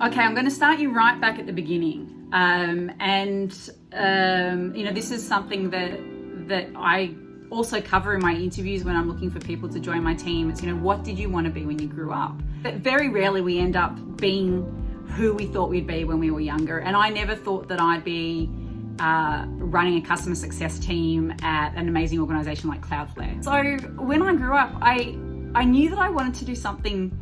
Okay, I'm going to start you right back at the beginning. This is something that I also cover in my interviews when I'm looking for people to join my team. It's, what did you want to be when you grew up? But very rarely we end up being who we thought we'd be when we were younger. And I never thought that I'd be running a customer success team at an amazing organization like CLOUDFLARE. So when I grew up, I knew that I wanted to do something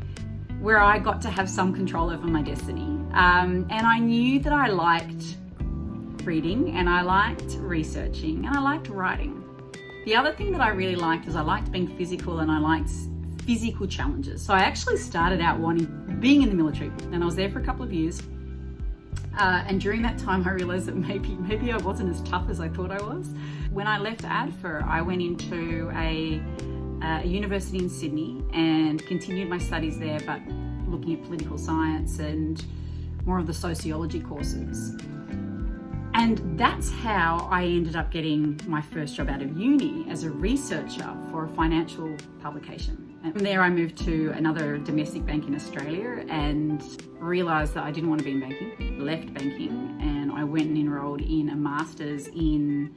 where I got to have some control over my destiny. And I knew that I liked reading, and I liked researching, and I liked writing. The other thing that I really liked is I liked being physical, and I liked physical challenges. So I actually started out being in the military, and I was there for a couple of years. And during that time, I realized that maybe I wasn't as tough as I thought I was. When I left ADFA, I went into a university in Sydney and continued my studies there, but looking at political science and more of the sociology courses. And that's how I ended up getting my first job out of uni as a researcher for a financial publication. And from there I moved to another domestic bank in Australia and realised that I didn't want to be in banking, left banking, and I went and enrolled in a master's in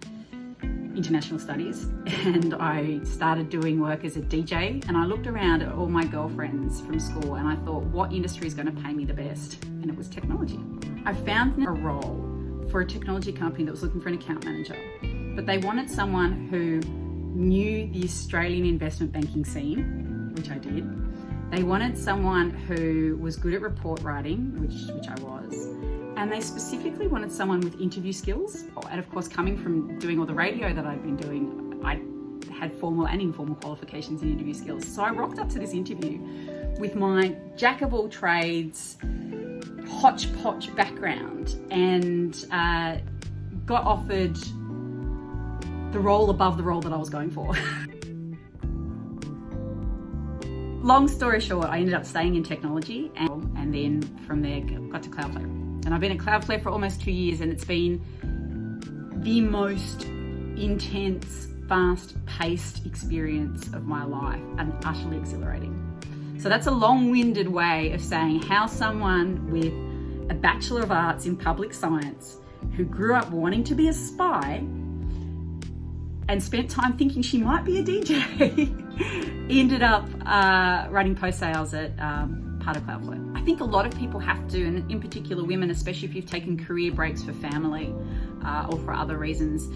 international studies, and I started doing work as a DJ, and I looked around at all my girlfriends from school and I thought, what industry is going to pay me the best? And it was technology. I found a role for a technology company that was looking for an account manager, but they wanted someone who knew the Australian investment banking scene, which I did. They wanted someone who was good at report writing, which I was. And they specifically wanted someone with interview skills. And of course, coming from doing all the radio that I'd been doing, I had formal and informal qualifications in interview skills. So I rocked up to this interview with my jack of all trades, hodgepodge background, and got offered the role above the role that I was going for. Long story short, I ended up staying in technology, and then from there got to CLOUDFLARE. And I've been at CLOUDFLARE for almost 2 years, and it's been the most intense, fast-paced experience of my life and utterly exhilarating. So that's a long-winded way of saying how someone with a Bachelor of Arts in Public Science who grew up wanting to be a spy and spent time thinking she might be a DJ ended up running post-sales at part of CLOUDFLARE. I think a lot of people have to, and in particular women, especially if you've taken career breaks for family or for other reasons,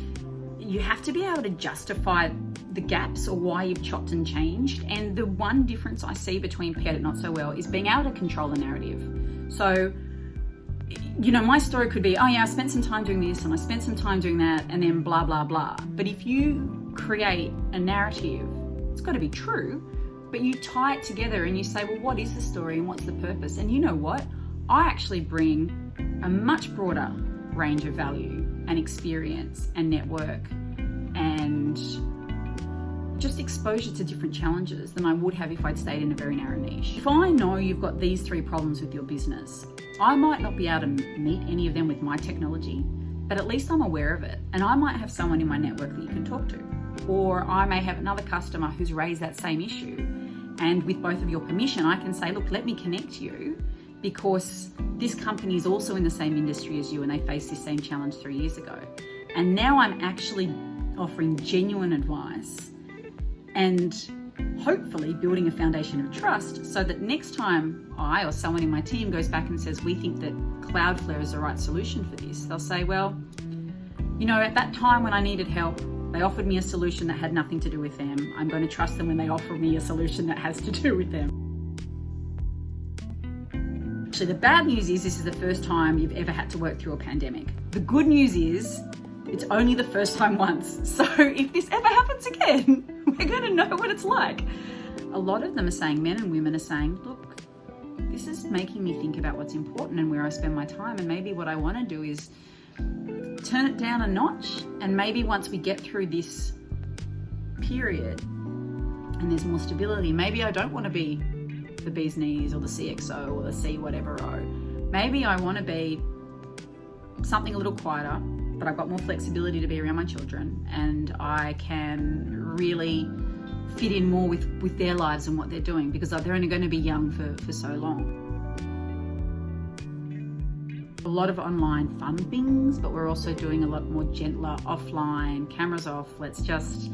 you have to be able to justify the gaps or why you've chopped and changed. And the one difference I see between Pet It Not So Well is being able to control the narrative. So, my story could be, oh yeah, I spent some time doing this and I spent some time doing that, and then blah, blah, blah. But if you create a narrative, it's got to be true, but you tie it together and you say, well, what is the story and what's the purpose? And you know what? I actually bring a much broader range of value and experience and network and just exposure to different challenges than I would have if I'd stayed in a very narrow niche. If I know you've got these 3 problems with your business, I might not be able to meet any of them with my technology, but at least I'm aware of it. And I might have someone in my network that you can talk to. Or I may have another customer who's raised that same issue. And with both of your permission, I can say, look, let me connect you because this company is also in the same industry as you and they faced this same challenge 3 years ago. And now I'm actually offering genuine advice and hopefully building a foundation of trust so that next time I or someone in my team goes back and says, we think that CLOUDFLARE is the right solution for this, they'll say, well, at that time when I needed help, they offered me a solution that had nothing to do with them. I'm going to trust them when they offer me a solution that has to do with them. Actually, the bad news is this is the first time you've ever had to work through a pandemic. The good news is it's only the first time once. So if this ever happens again, we're going to know what it's like. A lot of them are saying, men and women are saying, look, this is making me think about what's important and where I spend my time. And maybe what I want to do is turn it down a notch, and maybe once we get through this period and there's more stability, maybe I don't want to be the bee's knees or the CXO or the C whatever O. Maybe I want to be something a little quieter, but I've got more flexibility to be around my children and I can really fit in more with their lives and what they're doing because they're only going to be young for so long. a lot of online fun things, but we're also doing a lot more gentler offline, cameras off. Let's just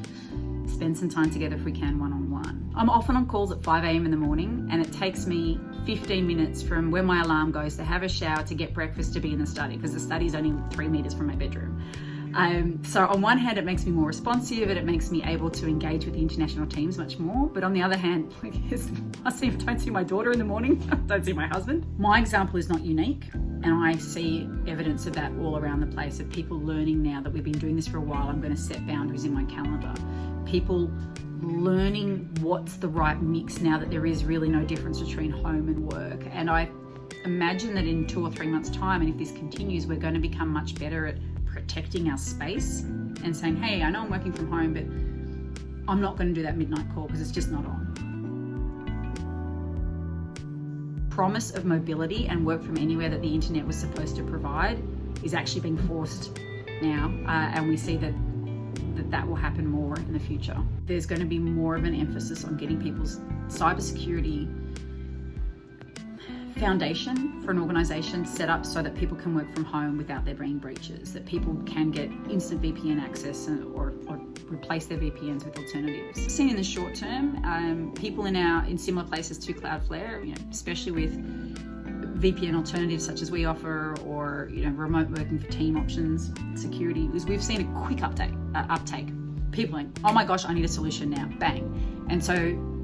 spend some time together if we can, one-on-one. I'm often on calls at 5 a.m. in the morning, and it takes me 15 minutes from when my alarm goes to have a shower, to get breakfast, to be in the study, because the study is only 3 meters from my bedroom. So on one hand, it makes me more responsive and it makes me able to engage with the international teams much more. But on the other hand, I don't see my daughter in the morning, I don't see my husband. My example is not unique, and I see evidence of that all around the place, of people learning now that we've been doing this for a while. I'm going to set boundaries in my calendar. People learning what's the right mix now that there is really no difference between home and work. And I imagine that in 2 or 3 months' time, and if this continues, we're going to become much better at protecting our space and saying, hey, I know I'm working from home, but I'm not going to do that midnight call because it's just not on. Promise of mobility and work from anywhere that the internet was supposed to provide is actually being forced now, and we see that will happen more in the future. There's going to be more of an emphasis on getting people's cybersecurity foundation for an organization set up so that people can work from home without there being breaches, that people can get instant VPN access or replace their VPNs with alternatives. Seen in the short term, people in similar places to Cloudflare, especially with VPN alternatives such as we offer, or remote working for team options, security, is we've seen a quick uptake. People like, oh my gosh, I need a solution now, bang. And so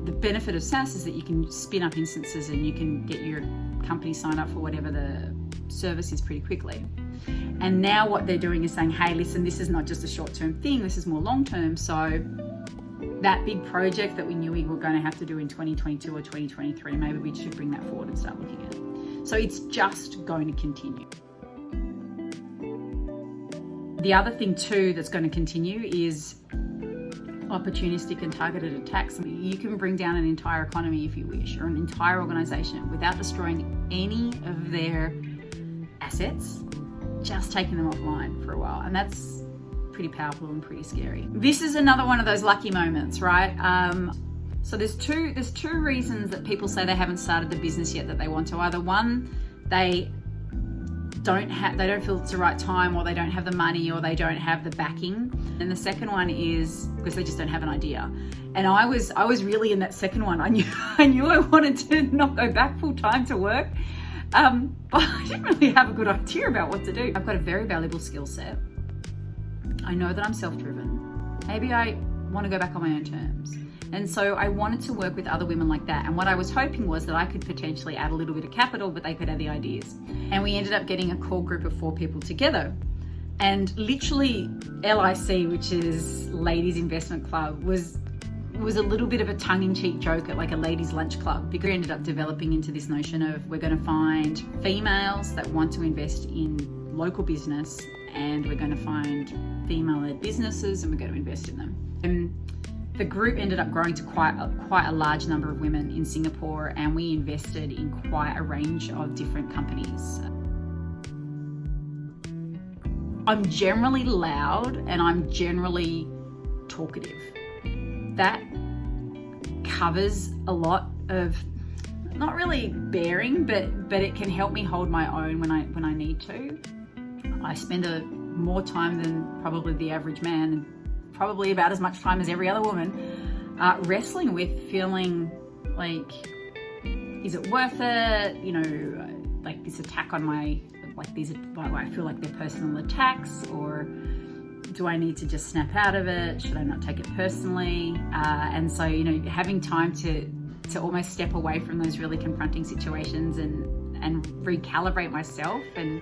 the benefit of SaaS is that you can spin up instances and you can get your company signed up for whatever the service is pretty quickly. And now what they're doing is saying, hey, listen, this is not just a short-term thing, this is more long-term. So that big project that we knew we were going to have to do in 2022 or 2023, maybe we should bring that forward and start looking at it. So it's just going to continue. The other thing too that's going to continue is opportunistic and targeted attacks. You can bring down an entire economy if you wish, or an entire organization, without destroying any of their assets, just taking them offline for a while. And that's pretty powerful and pretty scary. This is another one of those lucky moments, right? So there's two reasons that people say they haven't started the business yet that they want to. Either one, they don't feel it's the right time, or they don't have the money, or they don't have the backing. And the second one is because they just don't have an idea. And I was really in that second one. I knew I wanted to not go back full time to work, but I didn't really have a good idea about what to do. I've got a very valuable skill set. I know that I'm self-driven. Maybe I want to go back on my own terms. And so I wanted to work with other women like that. And what I was hoping was that I could potentially add a little bit of capital, but they could add the ideas. And we ended up getting a core group of 4 people together. And literally LIC, which is Ladies Investment Club, was a little bit of a tongue-in-cheek joke at like a ladies' lunch club, because we ended up developing into this notion of we're going to find females that want to invest in local business, and we're going to find female-led businesses, and we're going to invest in them. And the group ended up growing to quite a large number of women in Singapore, and we invested in quite a range of different companies. I'm generally loud and I'm generally talkative. That covers a lot of, not really bearing, but it can help me hold my own when I need to. I spend more time than probably the average man, and probably about as much time as every other woman, wrestling with feeling like, is it worth it? Like this attack on I feel like they're personal attacks, or do I need to just snap out of it? Should I not take it personally? And so, having time to almost step away from those really confronting situations and recalibrate myself and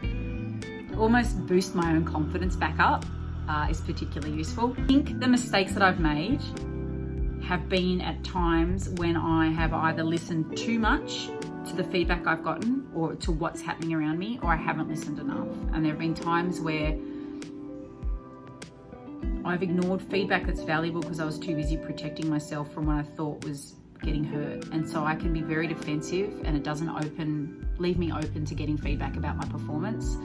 almost boost my own confidence back up is particularly useful. I think the mistakes that I've made have been at times when I have either listened too much to the feedback I've gotten, or to what's happening around me, or I haven't listened enough. And there have been times where I've ignored feedback that's valuable because I was too busy protecting myself from what I thought was getting hurt. And so I can be very defensive, and it doesn't leave me open to getting feedback about my performance.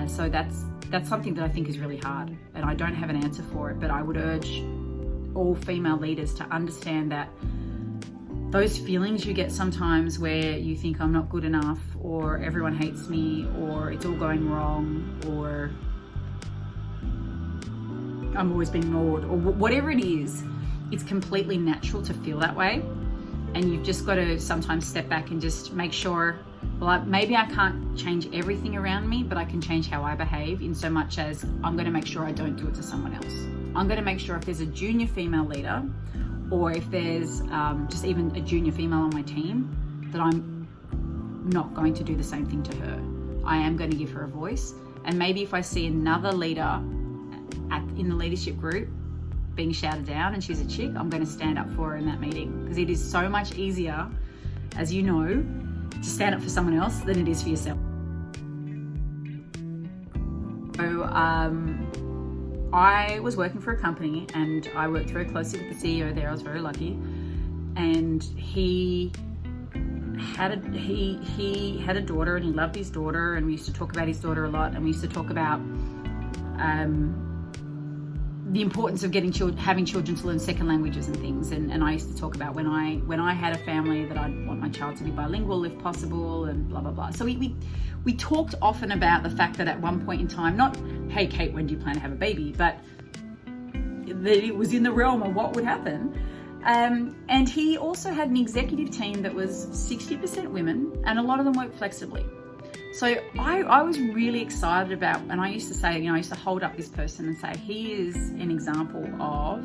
So that's something that I think is really hard, and I don't have an answer for it, but I would urge all female leaders to understand that those feelings you get sometimes where you think I'm not good enough, or everyone hates me, or it's all going wrong, or I'm always being ignored, or whatever it is, it's completely natural to feel that way. And you've just got to sometimes step back and just make sure, well, maybe I can't change everything around me, but I can change how I behave, in so much as I'm going to make sure I don't do it to someone else. I'm going to make sure if there's a junior female leader, or if there's just even a junior female on my team, that I'm not going to do the same thing to her. I am going to give her a voice. And maybe if I see another leader in the leadership group being shouted down and she's a chick, I'm going to stand up for her in that meeting, because it is so much easier, as you know, to stand up for someone else than it is for yourself. So I was working for a company, and I worked very closely with the CEO there. I was very lucky, and he had a daughter, and he loved his daughter, and we used to talk about his daughter a lot, and we used to talk about the importance of having children to learn second languages and things. And I used to talk about when I had a family, that I'd want my child to be bilingual if possible, and blah, blah, blah. So we talked often about the fact that at one point in time, not, hey, Kate, when do you plan to have a baby? But that it was in the realm of what would happen. And he also had an executive team that was 60% women, and a lot of them worked flexibly. So I was really excited about, and I used to say, I used to hold up this person and say, he is an example of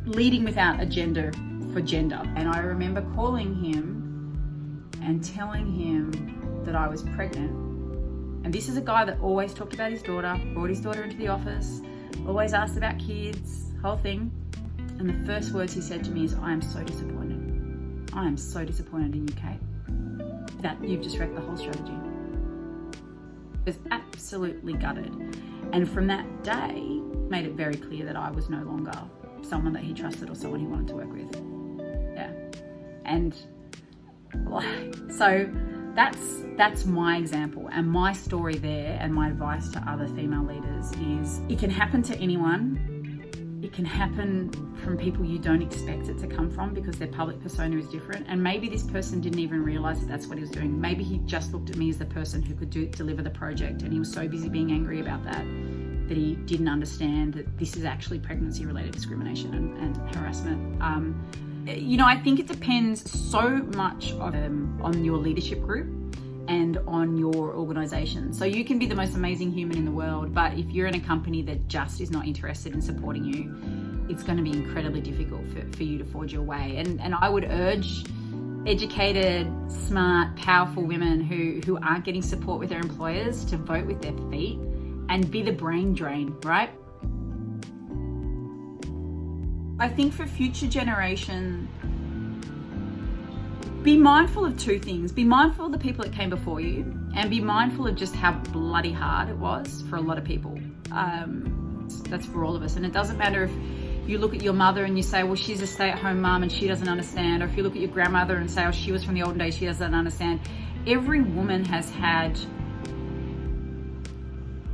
leading without a gender for gender. And I remember calling him and telling him that I was pregnant. And this is a guy that always talked about his daughter, brought his daughter into the office, always asked about kids, whole thing. And the first words he said to me is, I am so disappointed. I am so disappointed in you, Kate, that you've just wrecked the whole strategy. I was absolutely gutted. And from that day, made it very clear that I was no longer someone that he trusted or someone he wanted to work with. Yeah. And so that's my example, and my story there, and my advice to other female leaders is, it can happen to anyone. It can happen from people you don't expect it to come from, because their public persona is different. And maybe this person didn't even realize that that's what he was doing. Maybe he just looked at me as the person who could deliver the project, and he was so busy being angry about that he didn't understand that this is actually pregnancy-related discrimination and harassment. I think it depends so much on your leadership group and on your organization. So you can be the most amazing human in the world, but if you're in a company that just is not interested in supporting you, it's going to be incredibly difficult for you to forge your way. And I would urge educated, smart, powerful women who aren't getting support with their employers to vote with their feet and be the brain drain, right? I think for future generation, be mindful of two things. Be mindful of the people that came before you, and be mindful of just how bloody hard it was for a lot of people. That's for all of us. And it doesn't matter if you look at your mother and you say, well, she's a stay-at-home mom and she doesn't understand. Or if you look at your grandmother and say, oh, she was from the olden days, she doesn't understand. Every woman has had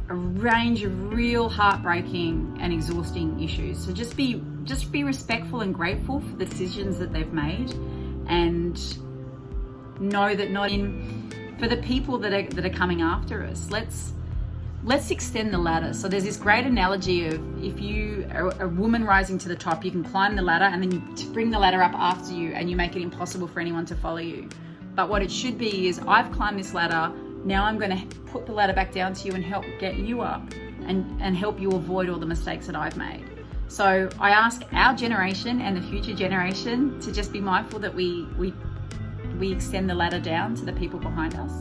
a range of real heartbreaking and exhausting issues. So just be respectful and grateful for the decisions that they've made, and know that for the people that are coming after us, let's extend the ladder. So there's this great analogy of, if you are a woman rising to the top, you can climb the ladder and then you bring the ladder up after you, and you make it impossible for anyone to follow you. But what it should be is, I've climbed this ladder, now I'm going to put the ladder back down to you and help get you up, and help you avoid all the mistakes that I've made. So I ask our generation and the future generation to just be mindful that we extend the ladder down to the people behind us.